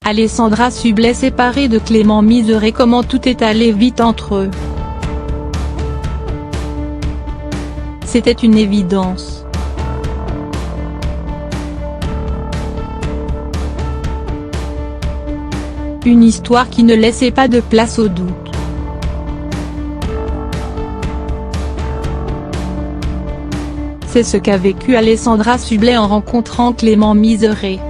Alessandra Sublet séparée de Clément Miseret. Comment tout est allé vite entre eux. C'était une évidence. Une histoire qui ne laissait pas de place au doute. C'est ce qu'a vécu Alessandra Sublet en rencontrant Clément Miseret.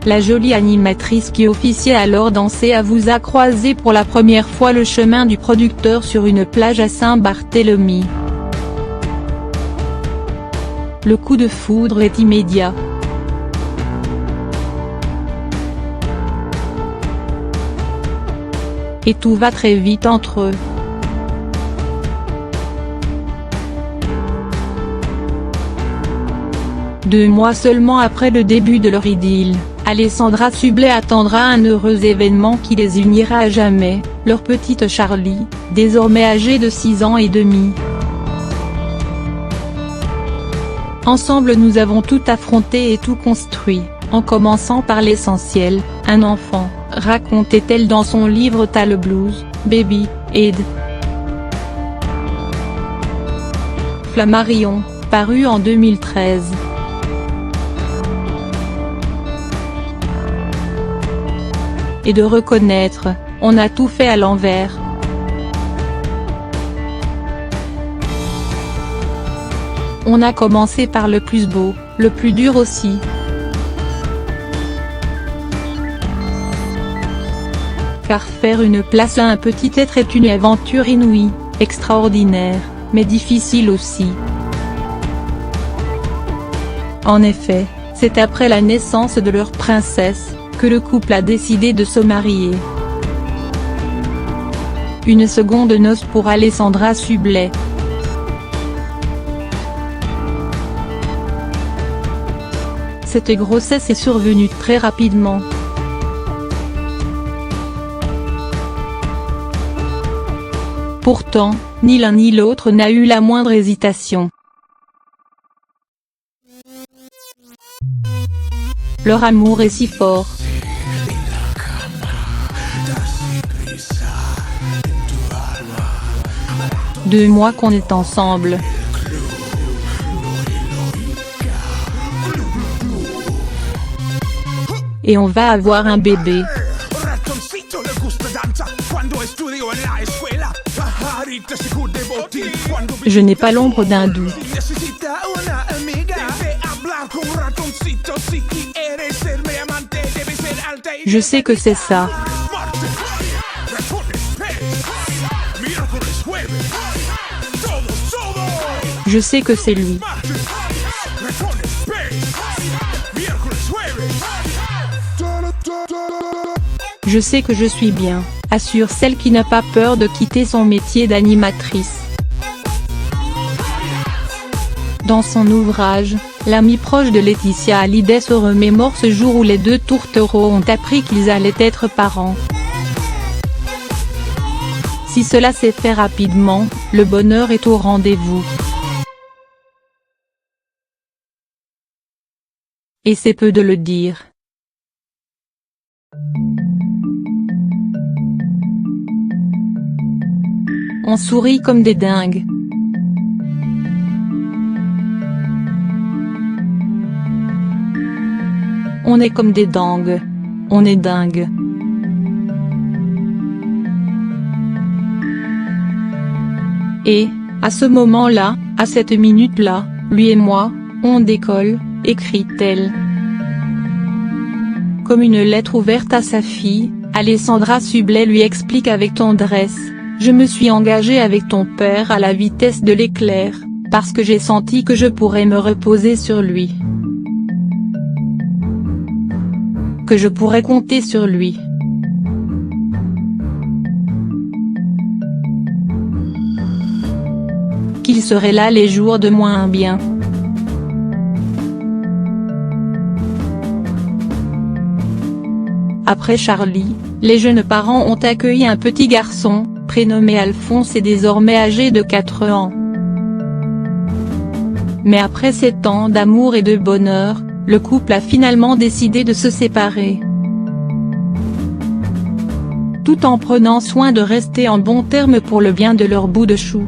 La jolie animatrice qui officiait alors dans C'est à vous a croisé pour la première fois le chemin du producteur sur une plage à Saint-Barthélemy. Le coup de foudre est immédiat. Et tout va très vite entre eux. Deux mois seulement après le début de leur idylle, Alessandra Sublet attendra un heureux événement qui les unira à jamais, leur petite Charlie, désormais âgée de 6 ans et demi. Ensemble nous avons tout affronté et tout construit, en commençant par l'essentiel, un enfant, racontait-elle dans son livre T'as blues, baby, Ed. Flammarion, paru en 2013. Et de reconnaître, on a tout fait à l'envers. On a commencé par le plus beau, le plus dur aussi. Car faire une place à un petit être est une aventure inouïe, extraordinaire, mais difficile aussi. En effet, c'est après la naissance de leur princesse, que le couple a décidé de se marier. Une seconde noce pour Alessandra Sublet. Cette grossesse est survenue très rapidement. Pourtant, ni l'un ni l'autre n'a eu la moindre hésitation. Leur amour est si fort. 2 mois qu'on est ensemble. Et on va avoir un bébé. Je n'ai pas l'ombre d'un doute. Je sais que c'est ça. Je sais que c'est lui. Je sais que je suis bien, assure celle qui n'a pas peur de quitter son métier d'animatrice. Dans son ouvrage, l'amie proche de Laetitia Hallyday se remémore ce jour où les deux tourtereaux ont appris qu'ils allaient être parents. Si cela s'est fait rapidement, le bonheur est au rendez-vous. Et c'est peu de le dire. On sourit comme des dingues. On est comme des dingues. On est dingue. Et, à ce moment-là, à cette minute-là, lui et moi, on décolle, écrit-elle. Comme une lettre ouverte à sa fille, Alessandra Sublet lui explique avec tendresse: je me suis engagée avec ton père à la vitesse de l'éclair, parce que j'ai senti que je pourrais me reposer sur lui. Que je pourrais compter sur lui. Qu'il serait là les jours de moins bien. Après Charlie, les jeunes parents ont accueilli un petit garçon, prénommé Alphonse et désormais âgé de 4 ans. Mais après 7 ans d'amour et de bonheur, le couple a finalement décidé de se séparer. Tout en prenant soin de rester en bons termes pour le bien de leur bout de chou.